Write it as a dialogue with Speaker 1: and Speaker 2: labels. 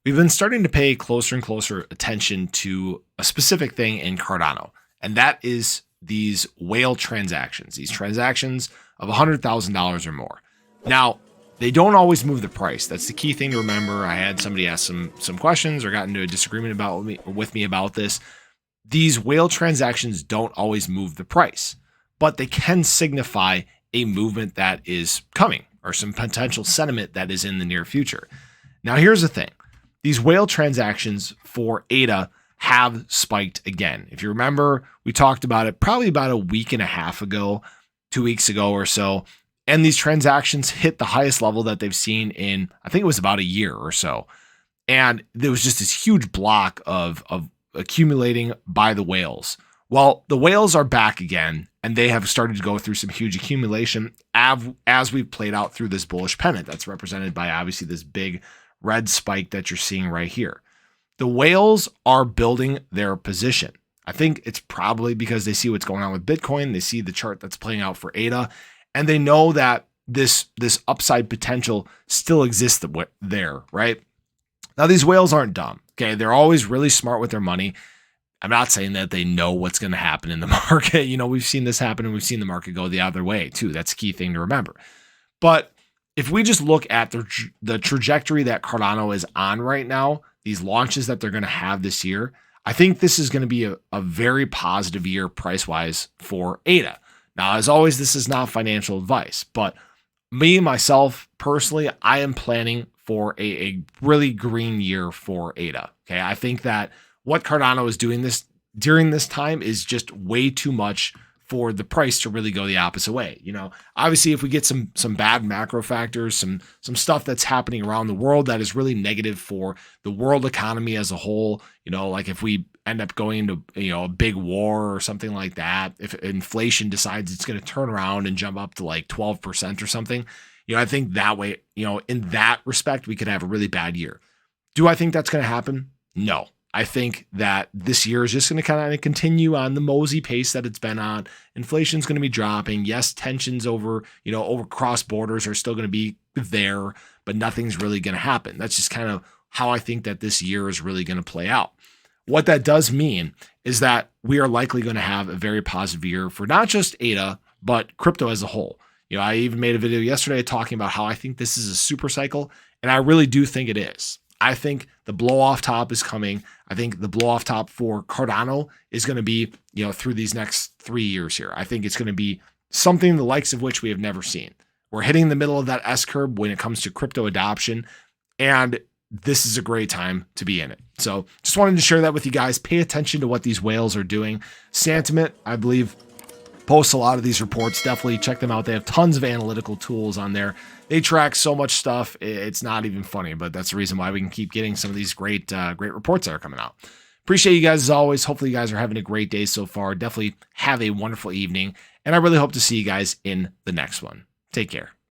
Speaker 1: we've been starting to pay closer and closer attention to a specific thing in Cardano, and that is these whale transactions, these transactions of $100,000 or more. Now, they don't always move the price. That's the key thing to remember. I had somebody ask some questions or got into a disagreement with me about this. These whale transactions don't always move the price, but they can signify a movement that is coming or some potential sentiment that is in the near future. Now, here's the thing. These whale transactions for ADA have spiked again. If you remember, we talked about it probably about a week and a half ago, 2 weeks ago or so. And these transactions hit the highest level that they've seen in, I think it was about a year or so. And there was just this huge block of accumulating by the whales. Well, the whales are back again, and they have started to go through some huge accumulation as we've played out through this bullish pennant that's represented by obviously this big red spike that you're seeing right here. The whales are building their position. I think it's probably because they see what's going on with Bitcoin. They see the chart that's playing out for ADA, and they know that this upside potential still exists there, right? Now, these whales aren't dumb, okay? They're always really smart with their money. I'm not saying that they know what's going to happen in the market. You know, we've seen this happen, and we've seen the market go the other way too. That's a key thing to remember. But if we just look at the trajectory that Cardano is on right now, these launches that they're going to have this year, I think this is going to be a very positive year price-wise for ADA. Now, as always, this is not financial advice, but myself, personally, I am planning for a really green year for ADA. Okay, I think that what Cardano is doing during this time is just way too much for the price to really go the opposite way. You know, obviously, if we get some bad macro factors, some stuff that's happening around the world that is really negative for the world economy as a whole, you know, like if we end up going into, you know, a big war or something like that, if inflation decides it's going to turn around and jump up to like 12% or something, you know, I think that way, you know, in that respect, we could have a really bad year. Do I think that's going to happen? No. I think that this year is just going to kind of continue on the mosey pace that it's been on. Inflation's going to be dropping. Yes, tensions over cross borders are still going to be there, but nothing's really going to happen. That's just kind of how I think that this year is really going to play out. What that does mean is that we are likely going to have a very positive year for not just ADA, but crypto as a whole. You know, I even made a video yesterday talking about how I think this is a super cycle, and I really do think it is. I think the blow off top is coming. I think the blow off top for Cardano is going to be, you know, through these next 3 years here. I think it's going to be something the likes of which we have never seen. We're hitting the middle of that S curve when it comes to crypto adoption, and this is a great time to be in it. So just wanted to share that with you guys. Pay attention to what these whales are doing. Santiment, I believe, posts a lot of these reports. Definitely check them out. They have tons of analytical tools on there. They track so much stuff. It's not even funny, but that's the reason why we can keep getting some of these great reports that are coming out. Appreciate you guys as always. Hopefully you guys are having a great day so far. Definitely have a wonderful evening, and I really hope to see you guys in the next one. Take care.